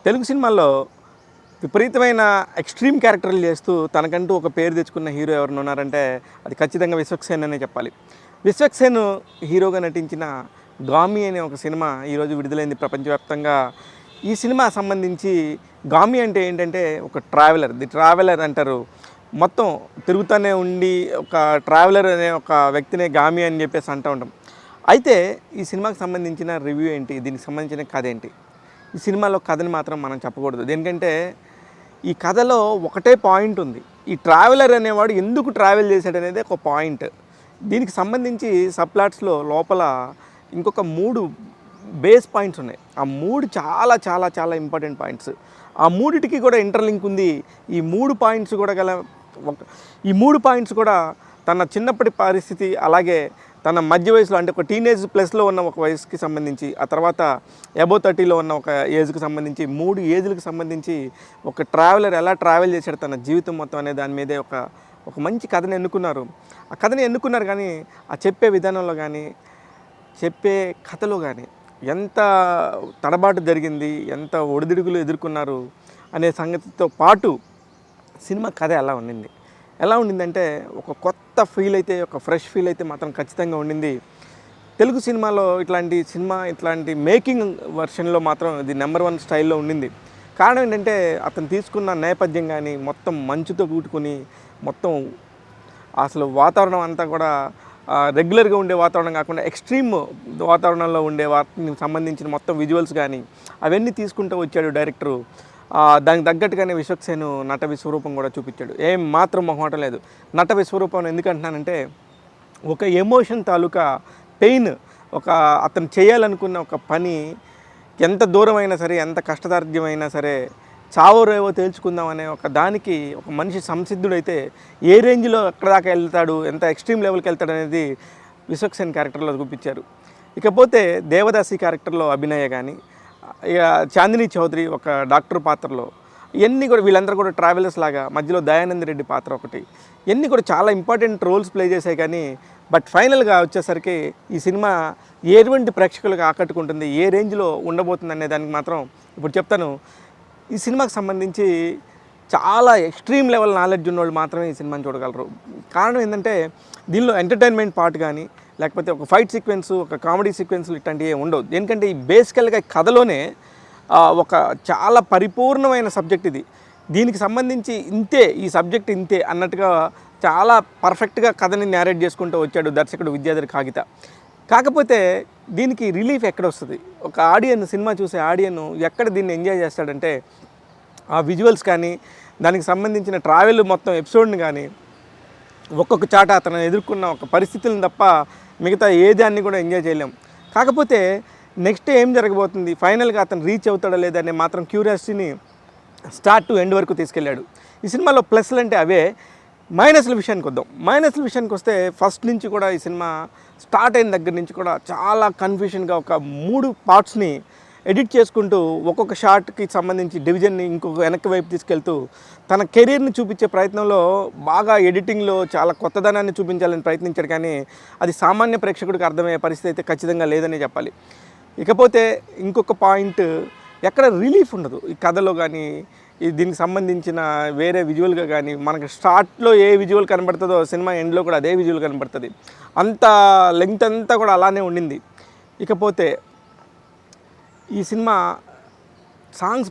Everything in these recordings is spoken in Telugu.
తెలుగు సినిమాల్లో విపరీతమైన ఎక్స్ట్రీమ్ క్యారెక్టర్లు చేస్తూ తనకంటూ ఒక పేరు తెచ్చుకున్న హీరో ఎవరైనా ఉన్నారంటే అది ఖచ్చితంగా విశ్వక్సేన్ అనే చెప్పాలి. విశ్వక్సేన్ హీరోగా నటించిన 'గామి' అనే ఒక సినిమా ఈరోజు విడుదలైంది ప్రపంచవ్యాప్తంగా. ఈ సినిమా సంబంధించి 'గామి' అంటే ఏంటంటే ఒక ట్రావెలర్ అంటారు. మొత్తం తిరుగుతూనే ఉండి ఒక ట్రావెలర్ అనే ఒక వ్యక్తినే 'గామి' అని చెప్పేసి అంటూ ఉంటాం. అయితే ఈ సినిమాకి సంబంధించిన రివ్యూ ఏంటి, దీనికి సంబంధించిన కథ ఏంటి? ఈ సినిమాలో కథని మాత్రం మనం చెప్పకూడదు. దేనికంటే ఈ కథలో ఒకటే పాయింట్ ఉంది. ఈ ట్రావెలర్ అనేవాడు ఎందుకు ట్రావెల్ చేశాడనేది ఒక పాయింట్. దీనికి సంబంధించి సబ్‌ప్లాట్స్‌లో లోపల ఇంకొక 3 బేస్ పాయింట్స్ ఉన్నాయి. ఆ 3 చాలా చాలా చాలా ఇంపార్టెంట్ పాయింట్స్. ఆ మూడిటికి కూడా ఇంటర్‌లింక్ ఉంది. ఈ 3 పాయింట్స్ కూడా ఈ 3 పాయింట్స్ కూడా తన చిన్నప్పటి పరిస్థితి, అలాగే తన మధ్య వయసులో అంటే ఒక టీనేజ్ ప్లస్లో ఉన్న ఒక వయసుకి సంబంధించి, ఆ తర్వాత అబోవ్ 30లో ఉన్న ఒక ఏజ్కి సంబంధించి 3 ఏజ్లకు సంబంధించి ఒక ట్రావెలర్ ఎలా ట్రావెల్ చేశాడు తన జీవితం మొత్తం అనే దాని మీదే ఒక మంచి కథని ఎన్నుకున్నారు. ఆ కథని ఎన్నుకున్నారు కానీ ఆ చెప్పే విధానంలో కానీ చెప్పే కథలో కానీ ఎంత తడబాటు జరిగింది, ఎంత ఒడిదుడుకులు ఎదుర్కొన్నారు అనే సంగతితో పాటు సినిమా కథ ఎలా ఉండిందంటే ఒక కొత్త ఫీల్ అయితే, ఒక ఫ్రెష్ ఫీల్ అయితే మాత్రం ఖచ్చితంగా ఉండింది. తెలుగు సినిమాలో ఇట్లాంటి మేకింగ్ వర్షన్లో మాత్రం ఇది నెంబర్ 1 స్టైల్లో ఉండింది. కారణం ఏంటంటే అతను తీసుకున్న నేపథ్యం కానీ మొత్తం మంచుతో కూడుకొని మొత్తం అసలు వాతావరణం అంతా కూడా రెగ్యులర్గా ఉండే వాతావరణం కాకుండా ఎక్స్ట్రీమ్ వాతావరణంలో ఉండే వాటికి సంబంధించిన మొత్తం విజువల్స్ కానీ అవన్నీ తీసుకుంటూ వచ్చాడు డైరెక్టరు. దానికి తగ్గట్టుగానే విశ్వక్సేన్ నట విశ్వరూపం కూడా చూపించాడు. ఏం మాత్రం మొహమాటం లేదు. నట విశ్వరూపం ఎందుకంటున్నానంటే ఒక ఎమోషన్ తాలూకా పెయిన్, అతను చేయాలనుకున్న ఒక పని ఎంత దూరమైనా సరే, ఎంత కష్టసాధ్యమైనా సరే చావో రేవో తేల్చుకుందాం అనే ఒక దానికి ఒక మనిషి సంసిద్ధుడైతే ఏ రేంజ్లో ఎక్కడ దాకా వెళ్తాడు, ఎంత ఎక్స్ట్రీమ్ లెవెల్కి వెళ్తాడు అనేది విశ్వక్సేన్ క్యారెక్టర్లో చూపించారు. ఇకపోతే దేవదాసి క్యారెక్టర్లో అభినయ కానీ, ఇక చాందినీ చౌదరి ఒక డాక్టర్ పాత్రలో, ఇవన్నీ కూడా వీళ్ళందరూ కూడా ట్రావెలర్స్ లాగా, మధ్యలో దయానంద్ రెడ్డి పాత్ర ఒకటి, ఇవన్నీ కూడా చాలా ఇంపార్టెంట్ రోల్స్ ప్లే చేశాయి. కానీ బట్ ఫైనల్గా వచ్చేసరికి ఈ సినిమా ఎటువంటి ప్రేక్షకులకు ఆకట్టుకుంటుంది, ఏ రేంజ్లో ఉండబోతుంది అనే దానికి మాత్రం ఇప్పుడు చెప్తాను. ఈ సినిమాకి సంబంధించి చాలా ఎక్స్ట్రీమ్ లెవెల్ నాలెడ్జ్ ఉన్నవాళ్ళు మాత్రమే ఈ సినిమాని చూడగలరు. కారణం ఏంటంటే దీనిలో ఎంటర్టైన్మెంట్ పార్ట్ కానీ, లేకపోతే ఒక ఫైట్ సీక్వెన్స్, ఒక కామెడీ సీక్వెన్స్లు ఇట్లాంటివి ఉండవు. ఎందుకంటే ఈ బేసికల్గా కథలోనే ఒక చాలా పరిపూర్ణమైన సబ్జెక్ట్ ఇది. దీనికి సంబంధించి ఈ సబ్జెక్ట్ ఇంతే అన్నట్టుగా చాలా పర్ఫెక్ట్గా కథని నేరేట్ చేసుకుంటూ వచ్చాడు దర్శకుడు విద్యాధర్ కాగిత. కాకపోతే దీనికి రిలీఫ్ ఎక్కడొస్తుంది? ఒక సినిమా చూసే ఆడియన్ ఎక్కడ దీన్ని ఎంజాయ్ చేస్తాడంటే ఆ విజువల్స్ కానీ, దానికి సంబంధించిన ట్రావెల్ మొత్తం ఎపిసోడ్ని కానీ, ఒక్కొక్క చాట అతను ఎదుర్కొన్న ఒక పరిస్థితులను తప్ప మిగతా ఏదాన్ని కూడా ఎంజాయ్ చేయలేం. కాకపోతే నెక్స్ట్ ఏం జరగబోతుంది, ఫైనల్గా అతను రీచ్ అవుతాడా లేదా అనే మాత్రం క్యూరియాసిటీని స్టార్ట్ టు ఎండ్ వరకు తీసుకెళ్ళాడు. ఈ సినిమాలో ప్లస్లు అంటే అవే. మైనస్ల విషయానికి వస్తే ఫస్ట్ నుంచి కూడా ఈ సినిమా స్టార్ట్ అయిన దగ్గర నుంచి కూడా చాలా కన్ఫ్యూషన్గా ఒక 3 పార్ట్స్ని ఎడిట్ చేసుకుంటూ ఒక్కొక్క షాట్కి సంబంధించి డివిజన్ని ఇంకొక వెనక్కి వైపు తీసుకెళ్తూ తన కెరీర్ని చూపించే ప్రయత్నంలో బాగా ఎడిటింగ్లో చాలా కొత్తదనాన్ని చూపించాలని ప్రయత్నించాడు. కానీ అది సామాన్య ప్రేక్షకుడికి అర్థమయ్యే పరిస్థితి అయితే ఖచ్చితంగా లేదని చెప్పాలి. ఇకపోతే ఇంకొక పాయింట్, ఎక్కడ రిలీఫ్ ఉండదు ఈ కథలో కానీ, దీనికి సంబంధించిన వేరే విజువల్గా కానీ. మనకి స్టార్ట్లో ఏ విజువల్ కనబడుతుందో సినిమా ఎండ్లో కూడా అదే విజువల్ కనబడుతుంది. అంత లెంగ్త్ అంతా కూడా అలానే ఉండింది. ఇకపోతే ఈ సినిమా సాంగ్స్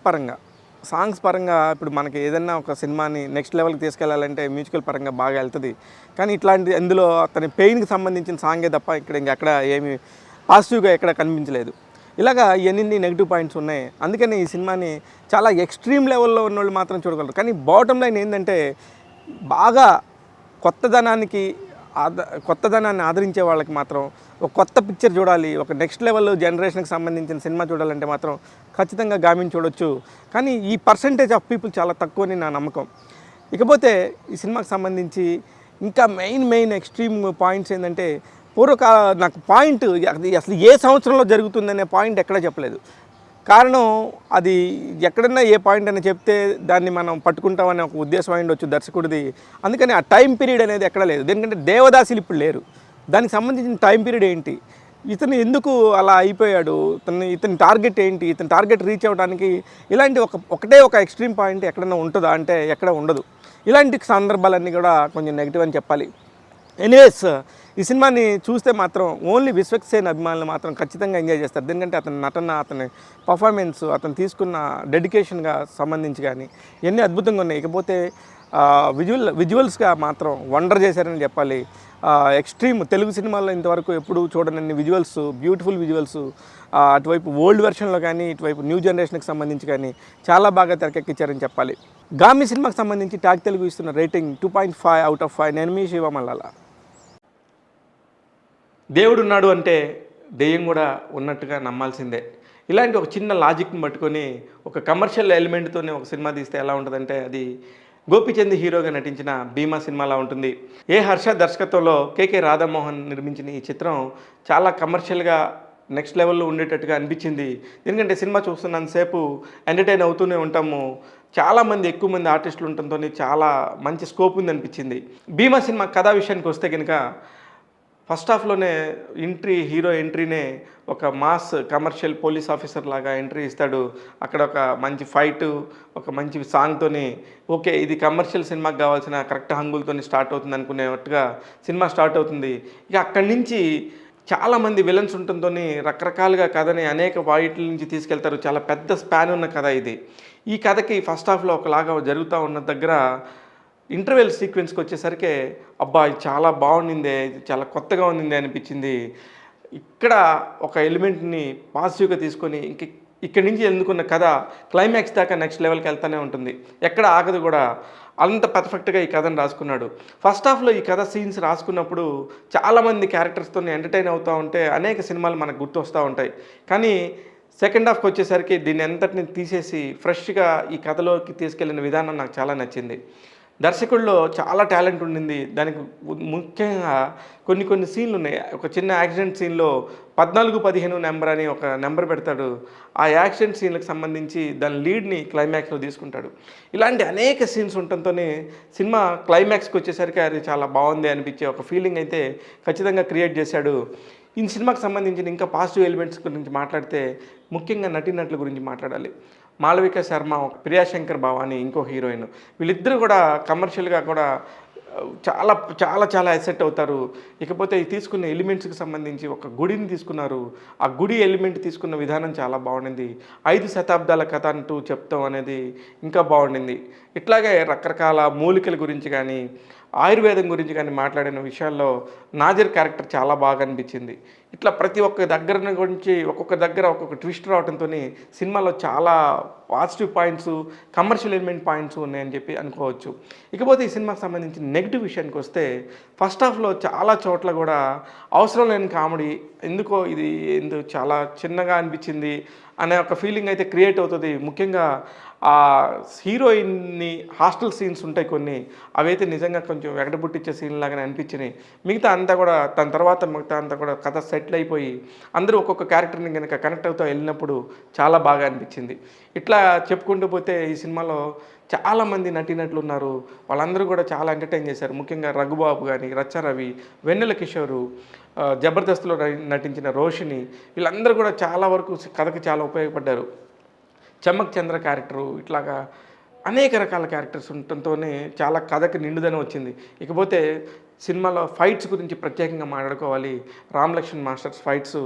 పరంగా ఇప్పుడు మనకి ఏదన్నా ఒక సినిమాని నెక్స్ట్ లెవెల్కి తీసుకెళ్లాలంటే మ్యూజికల్ పరంగా బాగా వెళ్తుంది. కానీ అందులో అతని పెయిన్కి సంబంధించిన సాంగే తప్ప ఇంకెక్కడ ఏమి పాజిటివ్గా ఎక్కడ కనిపించలేదు. ఇలాగా ఎన్ని నెగిటివ్ పాయింట్స్ ఉన్నాయి. అందుకని ఈ సినిమాని చాలా ఎక్స్ట్రీమ్ లెవెల్లో ఉన్నవాళ్ళు మాత్రం చూడగలరు. కానీ బాటమ్ లైన్ ఏంటంటే బాగా కొత్తదనాన్ని ఆదరించే వాళ్ళకి మాత్రం ఒక కొత్త పిక్చర్ చూడాలి, ఒక నెక్స్ట్ లెవెల్ జనరేషన్కి సంబంధించిన సినిమా చూడాలంటే మాత్రం ఖచ్చితంగా గామిని చూడొచ్చు. కానీ ఈ పర్సంటేజ్ ఆఫ్ పీపుల్ చాలా తక్కువని నా నమ్మకం. ఇకపోతే ఈ సినిమాకి సంబంధించి ఇంకా మెయిన్ ఎక్స్ట్రీమ్ పాయింట్స్ ఏంటంటే నాకు పాయింట్ అసలు ఏ సంవత్సరంలో జరుగుతుందనే పాయింట్ ఎక్కడా చెప్పలేదు. కారణం అది ఎక్కడన్నా ఏ పాయింట్ అని చెప్తే దాన్ని మనం పట్టుకుంటామనే ఒక ఉద్దేశం అయి ఉండొచ్చు దర్శకుడిది. అందుకని ఆ టైం పీరియడ్ అనేది ఎక్కడ లేదు. ఎందుకంటే దేవదాసులు ఇప్పుడు లేరు, దానికి సంబంధించిన టైం పీరియడ్ ఏంటి, ఇతను ఎందుకు అలా అయిపోయాడు, ఇతని టార్గెట్ ఏంటి, ఇతని టార్గెట్ రీచ్ అవ్వడానికి ఇలాంటి ఒకటే ఒక ఎక్స్ట్రీమ్ పాయింట్ ఎక్కడైనా ఉంటుందా అంటే ఎక్కడ ఉండదు. ఇలాంటి సందర్భాలన్నీ కూడా కొంచెం నెగిటివ్ అని చెప్పాలి. ఎనీవేస్, ఈ సినిమాని చూస్తే మాత్రం ఓన్లీ విశ్వక్సేన్ అభిమానులు మాత్రం ఖచ్చితంగా ఎంజాయ్ చేస్తారు. ఎందుకంటే అతని నటన, అతని పర్ఫార్మెన్స్, అతను తీసుకున్న డెడికేషన్గా సంబంధించి కానీ ఇవన్నీ అద్భుతంగా ఉన్నాయి. ఇకపోతే విజువల్స్గా మాత్రం వండర్ చేశారని చెప్పాలి. ఎక్స్ట్రీమ్ తెలుగు సినిమాల్లో ఇంతవరకు ఎప్పుడు చూడనన్ని విజువల్స్, బ్యూటిఫుల్ విజువల్స్, అటువైపు ఓల్డ్ వెర్షన్లో కానీ ఇటువైపు న్యూ జనరేషన్కి సంబంధించి కానీ చాలా బాగా తెరకెక్కించారని చెప్పాలి. గామి సినిమాకి సంబంధించి ట్యాగ్ తెలుగు ఇస్తున్న రేటింగ్ 2.5/5. నేను మీ శివ మల్లాల. దేవుడు ఉన్నాడు అంటే దెయ్యం కూడా ఉన్నట్టుగా నమ్మాల్సిందే. ఇలాంటి ఒక చిన్న లాజిక్ని పట్టుకొని ఒక కమర్షియల్ ఎలిమెంట్తోనే ఒక సినిమా తీస్తే ఎలా ఉంటుందంటే అది గోపిచంద్ హీరోగా నటించిన భీమా సినిమాలా ఉంటుంది. ఏ హర్ష దర్శకత్వంలో కేకే రాధామోహన్ నిర్మించిన ఈ చిత్రం చాలా కమర్షియల్గా నెక్స్ట్ లెవెల్లో ఉండేటట్టుగా అనిపించింది. ఎందుకంటే సినిమా చూస్తున్నంతసేపు ఎంటర్టైన్ అవుతూనే ఉంటాము. చాలామంది ఎక్కువ మంది ఆర్టిస్టులు ఉండటంతో చాలా మంచి స్కోప్ ఉంది అనిపించింది. భీమా సినిమా కథా విషయానికి వస్తే కనుక ఫస్ట్ హాఫ్లోనే హీరో ఎంట్రీనే ఒక మాస్ కమర్షియల్ పోలీస్ ఆఫీసర్ లాగా ఎంట్రీ ఇస్తాడు. అక్కడ ఒక మంచి ఫైటు, ఒక మంచి సాంగ్తోని ఓకే ఇది కమర్షియల్ సినిమాకి కావాల్సిన కరెక్ట్ హంగులతో స్టార్ట్ అవుతుంది అనుకునేట్టుగా సినిమా స్టార్ట్ అవుతుంది. ఇక అక్కడి నుంచి చాలామంది విలన్స్ ఉండటంతో రకరకాలుగా కథని అనేక వాయిట్ల నుంచి తీసుకెళ్తారు. చాలా పెద్ద స్పాన్ ఉన్న కథ ఇది. ఈ కథకి ఫస్ట్ హాఫ్లో ఒకలాగా జరుగుతూ ఉన్న దగ్గర ఇంటర్వెల్ సీక్వెన్స్కి వచ్చేసరికి అబ్బా ఇది చాలా బాగుండిందే, ఇది చాలా కొత్తగా ఉండిందే అనిపించింది. ఇక్కడ ఒక ఎలిమెంట్ని పాజిటివ్గా తీసుకొని ఇక్కడి నుంచి ఎందుకున్న కథ క్లైమాక్స్ దాకా నెక్స్ట్ లెవెల్కి వెళ్తూనే ఉంటుంది. ఎక్కడ ఆగదు కూడా. అంత పర్ఫెక్ట్గా ఈ కథను రాసుకున్నాడు. ఫస్ట్ హాఫ్లో ఈ కథ సీన్స్ రాసుకున్నప్పుడు చాలామంది క్యారెక్టర్స్తో ఎంటర్టైన్ అవుతూ ఉంటే అనేక సినిమాలు మనకు గుర్తు వస్తూ ఉంటాయి. కానీ సెకండ్ హాఫ్కి వచ్చేసరికి దీన్ని ఎంతటిని తీసేసి ఫ్రెష్గా ఈ కథలోకి తీసుకెళ్లిన విధానం నాకు చాలా నచ్చింది. దర్శకుల్లో చాలా టాలెంట్ ఉండింది. దానికి ముఖ్యంగా కొన్ని సీన్లు ఉన్నాయి. ఒక చిన్న యాక్సిడెంట్ సీన్లో 14-15 నెంబర్ అని ఒక నెంబర్ పెడతాడు. ఆ యాక్సిడెంట్ సీన్లకు సంబంధించి దాని లీడ్ని క్లైమాక్స్లో తీసుకుంటాడు. ఇలాంటి అనేక సీన్స్ ఉండటంతో సినిమా క్లైమాక్స్కి వచ్చేసరికి అది చాలా బాగుంది అనిపించే ఒక ఫీలింగ్ అయితే ఖచ్చితంగా క్రియేట్ చేశాడు. ఈ సినిమాకి సంబంధించిన ఇంకా పాజిటివ్ ఎలిమెంట్స్ గురించి మాట్లాడితే ముఖ్యంగా నటీనటుల గురించి మాట్లాడాలి. మాళవిక శర్మ, ప్రియాశంకర్ భవాని ఇంకో హీరోయిన్, వీళ్ళిద్దరూ కూడా కమర్షియల్గా కూడా చాలా చాలా చాలా ఎసెట్ అవుతారు. ఇకపోతే ఈ తీసుకున్న ఎలిమెంట్స్కి సంబంధించి ఒక గుడిని తీసుకున్నారు. ఆ గుడి ఎలిమెంట్ తీసుకున్న విధానం చాలా బాగుండింది. 5 శతాబ్దాల కథ అంటూ చెప్తాం అనేది ఇంకా బాగుండింది. ఇట్లాగే రకరకాల మూలికల గురించి కానీ ఆయుర్వేదం గురించి కానీ మాట్లాడిన విషయాల్లో నాజర్ క్యారెక్టర్ చాలా బాగా అనిపించింది. ఇట్లా ప్రతి ఒక్క దగ్గర గురించి ఒక్కొక్క దగ్గర ఒక్కొక్క ట్విస్ట్ రావడంతో సినిమాలో చాలా positive points, commercial element points ఉన్నాయని చెప్పి అనుకోవచ్చు. ఇకపోతే ఈ సినిమాకి సంబంధించిన నెగిటివ్ విషయానికి వస్తే ఫస్ట్ హాఫ్లో చాలా చోట్ల కూడా అవసరం లేని కామెడీ, ఎందుకు చాలా చిన్నగా అనిపించింది అనే ఒక ఫీలింగ్ అయితే క్రియేట్ అవుతుంది. ముఖ్యంగా ఆ హీరోయిన్ని హాస్టల్ సీన్స్ ఉంటాయి కొన్ని, అవైతే నిజంగా కొంచెం వెగటబుట్టించే సీన్ లాగానే అనిపించినాయి. మిగతా అంతా కూడా మిగతా అంతా కూడా కథ సెటిల్ అయిపోయి అందరూ ఒక్కొక్క క్యారెక్టర్ని కనుక కనెక్ట్ అవుతూ వెళ్ళినప్పుడు చాలా బాగా అనిపించింది. ఇట్లా చెప్పుకుంటూ పోతే ఈ సినిమాలో చాలామంది నటీనటులు ఉన్నారు. వాళ్ళందరూ కూడా చాలా ఎంటర్టైన్ చేశారు. ముఖ్యంగా రఘుబాబు కానీ, రచ్చరవి, వెన్నెల కిషోరు, జబర్దస్త్లో నటించిన రోషిని, వీళ్ళందరూ కూడా చాలా వరకు కథకి చాలా ఉపయోగపడ్డారు. చమ్మక్ చంద్ర క్యారెక్టరు, ఇట్లాగా అనేక రకాల క్యారెక్టర్స్ ఉండటంతోనే చాలా కథకి నిండుదనం వచ్చింది. ఇకపోతే సినిమాలో ఫైట్స్ గురించి ప్రత్యేకంగా మాట్లాడుకోవాలి. Ram Lakshman masters fights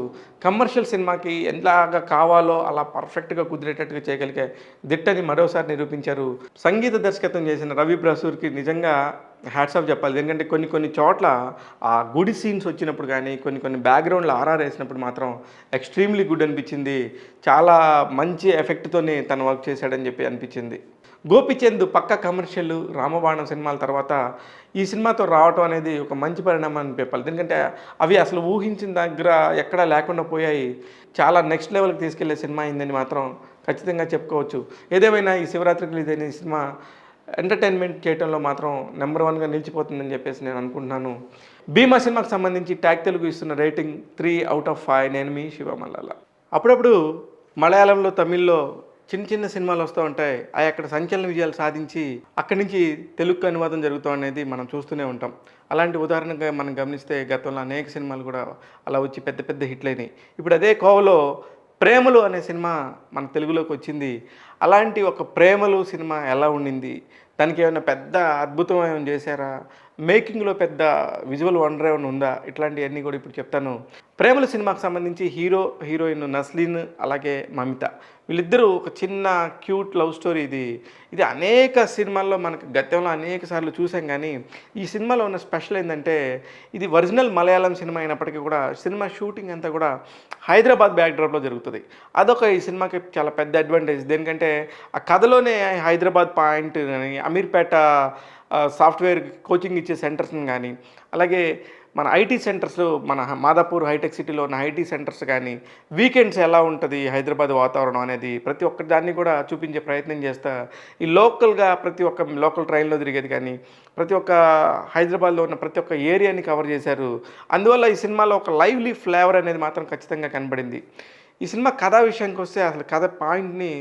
commercial సినిమాకి ఎలాగా కావాలో అలా పర్ఫెక్ట్గా కుదిరేటట్టుగా చేయగలిగే దిట్టని మరోసారి నిరూపించారు. సంగీత దర్శకత్వం చేసిన రవి ప్రసూర్కి నిజంగా హ్యాట్స్ ఆఫ్ చెప్పాలి. ఎందుకంటే కొన్ని చోట్ల ఆ గుడి సీన్స్ వచ్చినప్పుడు కానీ కొన్ని బ్యాక్గ్రౌండ్లో ఆర్ఆర్ వేసినప్పుడు మాత్రం ఎక్స్ట్రీమ్లీ గుడ్ అనిపించింది. చాలా మంచి ఎఫెక్ట్తోనే తను వర్క్ చేశాడని చెప్పి అనిపించింది. గోపిచంద్ పక్క కమర్షియల్ రామబాణం సినిమాల తర్వాత ఈ సినిమాతో రావటం అనేది ఒక మంచి పరిణామం అని చెప్పాలి. ఎందుకంటే అవి అసలు ఊహించిన దగ్గర ఎక్కడా లేకుండా పోయాయి. చాలా నెక్స్ట్ లెవెల్కి తీసుకెళ్లే సినిమా అయిందని మాత్రం ఖచ్చితంగా చెప్పుకోవచ్చు. ఏదేమైనా ఈ శివరాత్రికి రిలీజ్ అయిన ఈ సినిమా ఎంటర్టైన్మెంట్ చేయడంలో మాత్రం నెంబర్ 1గా నిలిచిపోతుందని చెప్పేసి నేను అనుకుంటున్నాను. భీమా సినిమాకి సంబంధించి ట్యాగ్ తెలుగు ఇస్తున్న రేటింగ్ 3/5. నేను మీ శివ మల్లాల. అప్పుడప్పుడు మలయాళంలో, తమిళ్లో చిన్న చిన్న సినిమాలు వస్తూ ఉంటాయి. అయి అక్కడ సంచలన విజయాలు సాధించి అక్కడి నుంచి తెలుగుకి అనువాదం జరుగుతాం అనేది మనం చూస్తూనే ఉంటాం. అలాంటి ఉదాహరణగా మనం గమనిస్తే గతంలో అనేక సినిమాలు కూడా అలా వచ్చి పెద్ద పెద్ద హిట్లయినాయి. ఇప్పుడు అదే కోవలో 'ప్రేమలు' అనే సినిమా మన తెలుగులోకి వచ్చింది. అలాంటి ఒక 'ప్రేమలు' సినిమా ఎలా ఉండింది? దానికి ఏమైనా పెద్ద అద్భుతం ఏమైనా చేశారా? మేకింగ్‌లో పెద్ద విజువల్ వండర్ ఏమైనా ఉందా? ఇట్లాంటియన్నీ కూడా ఇప్పుడు చెప్తాను. 'ప్రేమలు' సినిమాకి సంబంధించి హీరో, హీరోయిన్ నస్లీన్ అలాగే మమిత. వీళ్ళిద్దరూ ఒక చిన్న క్యూట్ లవ్ స్టోరీ ఇది. ఇది అనేక సినిమాల్లో మనకు గతంలో అనేక సార్లు చూసాం గానీ, ఈ సినిమాలో ఉన్న స్పెషల్ ఏందంటే, ఇది ఒరిజినల్ మలయాళం సినిమా అయినప్పటికీ కూడా సినిమా షూటింగ్ అంతా కూడా హైదరాబాద్ బ్యాక్‌డ్రాప్‌లో జరుగుతది. అదొక ఈ సినిమాకి చాలా పెద్ద అడ్వాంటేజ్. దేనికంటే, ఆ కథలోనే హైదరాబాద్ పాయింట్ గాని, అమీర్పేట సాఫ్ట్‌వేర్ కోచింగ్ ఇచ్చే సెంటర్స్‌ని గానీ, అలాగే మన ఐటీ సెంటర్స్‌లో మన మాదాపూర్ హైటెక్ సిటీలో ఉన్న ఐటీ సెంటర్స్ గానీ, వీకెండ్స్ ఎలా ఉంటది హైదరాబాద్ వాతావరణం అనేది ప్రతి ఒక్క దాన్ని కూడా చూపించే ప్రయత్నం చేస్తా, ఈ లోకల్‌గా ప్రతి ఒక్క లోకల్ ట్రైన్‌లో తిరిగేది కానీ, ప్రతి ఒక్క హైదరాబాద్‌లో ఉన్న ప్రతి ఒక్క ఏరియాని కవర్ చేశారు. అందువల్ల ఈ సినిమాలో ఒక లైవ్లీ ఫ్లేవర్ అనేది మాత్రం ఖచ్చితంగా కనబడింది. ఈ సినిమా కథా విషయానికొస్తే అసలు కథ పాయింట్‌ని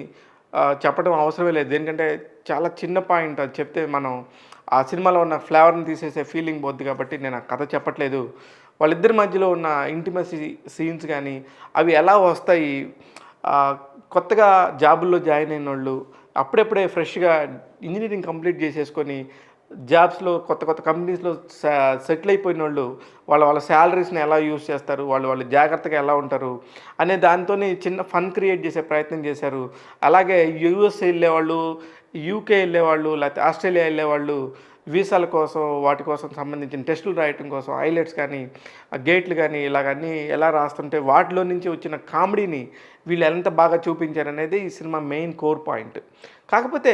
చెప్పడం అవసరమే లేదు. దేనికంటే చాలా చిన్న పాయింట్ అది చెప్తే మనం ఆ సినిమాలో ఉన్న ఫ్లేవర్‌ని తీసేసే ఫీలింగ్ పోద్ది కాబట్టి నేను ఆ కథ చెప్పట్లేదు. వాళ్ళిద్దరి మధ్యలో ఉన్న ఇంటిమసీ సీన్స్ గానీ, అవి ఎలా వస్తాయి? ఆహ్, కొత్తగా జాబుల్లో జాయిన్ అయినోళ్ళు, అప్పుడప్పుడే ఫ్రెష్‌గా ఇంజినీరింగ్ కంప్లీట్ చేసేసుకొని జాబ్స్‌లో కొత్త కొత్త కంపెనీస్‌లో సెటిల్ అయిపోయినోళ్ళు వాళ్ళ సాలరీస్‌ని ఎలా యూజ్ చేస్తారు? వాళ్ళు జాగ్రత్తగా ఎలా ఉంటారు? అనే దాంతోని చిన్న ఫన్ క్రియేట్ చేసే ప్రయత్నం చేశారు. అలాగే యూఎస్‌ఏ ఎళ్ళేవాళ్ళు, యూకే ఎళ్ళేవాళ్ళు, లేకపోతే ఆస్ట్రేలియా ఎళ్ళేవాళ్ళు వీసాల కోసం, వాటి కోసం సంబంధించిన టెస్టులు రాయటం కోసం ఐలెట్స్ కానీ, గేట్లు కానీ ఇలాగన్నీ ఎలా రాస్తుంటే వాటిలో నుంచి వచ్చిన కామెడీని వీళ్ళు ఎంత బాగా చూపించారనేది ఈ సినిమా మెయిన్ కోర్ పాయింట్. కాకపోతే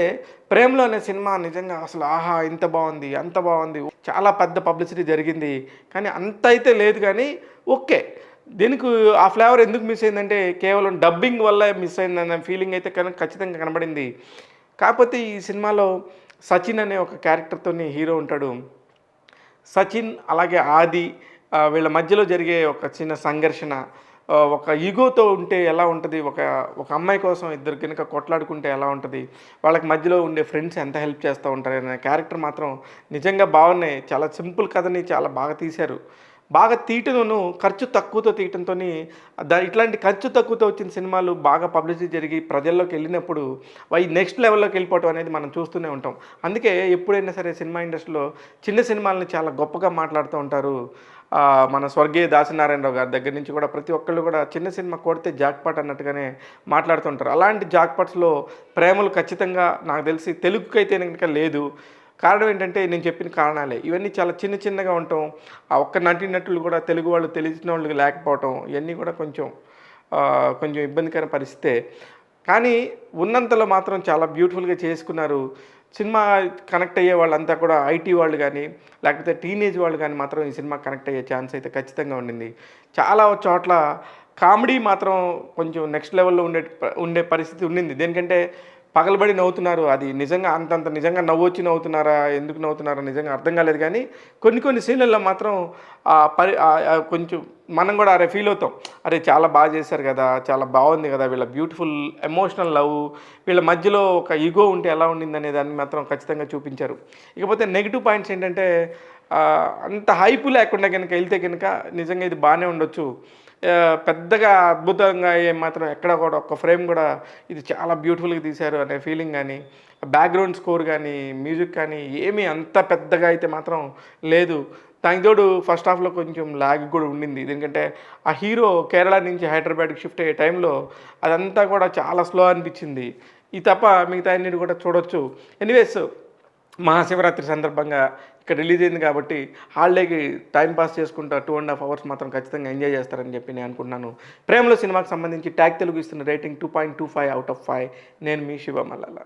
'ప్రేమలో' అనే సినిమా నిజంగా అసలు ఆహా! ఇంత బావుంది, అంత బావుంది. చాలా పెద్ద పబ్లిసిటీ జరిగింది. కానీ అంత అయితే లేదు గానీ ఓకే. దీనికి ఆ ఫ్లేవర్ ఎందుకు మిస్ అయిందంటే కేవలం డబ్బింగ్ వల్ల మిస్ అయిందన్న ఫీలింగ్ అయితే ఖచ్చితంగా కనబడింది. కాకపోతే ఈ సినిమాలో సచిన్ అనే ఒక క్యారెక్టర్‌తోని హీరో ఉంటాడు. సచిన్ అలాగే ఆది వీళ్ళ మధ్యలో జరిగే ఒక చిన్న సంఘర్షణ ఒక ఇగోతో ఉంటే ఎలా ఉంటది? ఒక అమ్మాయి కోసం ఇద్దరు గనుక కొట్లాడుకుంటే ఎలా ఉంటది? వాళ్ళకి మధ్యలో ఉండే ఫ్రెండ్స్ ఎంత హెల్ప్ చేస్తా ఉంటారనే క్యారెక్టర్ మాత్రం నిజంగా బాగున్నాయి. చాలా సింపుల్ కథని చాలా బాగా తీశారు. బాగా తీయటంలోను ఖర్చు తక్కువతో తీయటంతోని ఇట్లాంటి ఖర్చు తక్కువతో వచ్చిన సినిమాలు బాగా పబ్లిసిటీ జరిగి ప్రజల్లోకెళ్ళినప్పుడు అవి నెక్స్ట్ లెవెల్‌లోకి వెళ్ళిపోవటం అనేది మనం చూస్తూనే ఉంటాం. అందుకే ఎప్పుడైనా సరే సినిమా ఇండస్ట్రీలో చిన్న సినిమాలని చాలా గొప్పగా మాట్లాడుతూ ఉంటారు. మన స్వర్గీయ దాసనారాయణరావు గారి దగ్గర నుంచి కూడా ప్రతి ఒక్కళ్ళు కూడా చిన్న సినిమా కొడితే జాక్‌పాట్ అన్నట్టుగానే మాట్లాడుతుంటారు. అలాంటి జాక్‌పాట్స్‌లో 'ప్రేమలు' ఖచ్చితంగా నాకు తెలిసి తెలుగుకైతే గనుక లేదు. కారణం ఏంటంటే నేను చెప్పిన కారణాలే. ఇవన్నీ చాలా చిన్న చిన్నగా ఉండటం, ఆ ఒక్క నటీనటులు కూడా తెలుగు వాళ్ళు తెలిసినోళ్ళు లేకపోవటం, ఇయన్నీ కూడా కొంచెం ఇబ్బందికర పరిస్థితే. కానీ ఉన్నంతలో మాత్రం చాలా బ్యూటిఫుల్‌గా చేసుకున్నారు. సినిమా కనెక్ట్ అయ్యే వాళ్ళంతా కూడా ఐటీ వాళ్ళు గానీ, లేకపోతే టీనేజ్ వాళ్ళు గానీ మాత్రం ఈ సినిమాకి కనెక్ట్ అయ్యే ఛాన్స్ అయితే ఖచ్చితంగా ఉండింది. చాలా చోట్ల కామెడీ మాత్రం కొంచెం నెక్స్ట్ లెవెల్‌లో ఉండే పరిస్థితి ఉండింది. దేనికంటే పగలబడి నవ్వుతున్నారు. అది నిజంగా అంతంత నిజంగా నవ్వొచ్చి నవ్వుతున్నారా? ఎందుకు నవ్వుతున్నారో నిజంగా అర్థం కాలేదు గానీ, కొన్ని కొన్ని సీన్‌లలో మాత్రం కొంచెం మనం గూడా అరే! ఫీల్ అవుతాం. అరే! చాలా బాగా చేశారు గదా! చాలా బావుంది గదా! వీళ్ళ బ్యూటిఫుల్ ఎమోషనల్ లవ్ వీళ్ళ మధ్యలో ఒక ఇగో ఉంటే ఎలా ఉండిందనే దాన్ని మాత్రం ఖచ్చితంగా చూపించారు. ఇకపోతే నెగెటివ్ పాయింట్స్ ఏంటంటే అంత హైప్ లేకుండా గనుక ఎళ్తే గనుక నిజంగా ఇది బానే ఉండొచ్చు. పెద్దగా అద్భుతంగా మాత్రం ఎక్కడ కూడా ఒక్క ఫ్రేమ్ గూడా ఇది చాలా బ్యూటిఫుల్‌గా తీశారు అనే ఫీలింగ్ గానీ, బ్యాక్‌గ్రౌండ్ స్కోర్ గానీ, మ్యూజిక్ కానీ ఏమీ అంత పెద్దగా అయితే మాత్రం లేదు. దానికి తోడు ఫస్ట్ హాఫ్‌లో కొంచెం లాగ్ గూడా ఉండింది. ఎందుకంటే ఆ హీరో కేరళ నుంచి హైదరాబాద్‌కి షిఫ్ట్ అయ్యే టైంలో అదంతా కూడా చాలా స్లో అనిపిచ్చింది. ఇది తప్ప మిగతాయన్నీ కూడా చూడొచ్చు. ఎనీవేస్ మహాశివరాత్రి సందర్భంగా ఇక్కడ రిలీజ్ అయింది కాబట్టి హాలిడేకి టైమ్ పాస్ చేసుకుంటా 2½ అవర్స్ మాత్రం ఖచ్చితంగా ఎంజాయ్ చేస్తారని చెప్పి నేను అనుకుంటున్నాను. 'ప్రేమలో' సినిమాకి సంబంధించి ట్యాగ్ తెలుగు ఇస్తున్న రేటింగ్ 2.25 ఔట్ ఆఫ్ 5. నేను మీ శివ మల్లాల.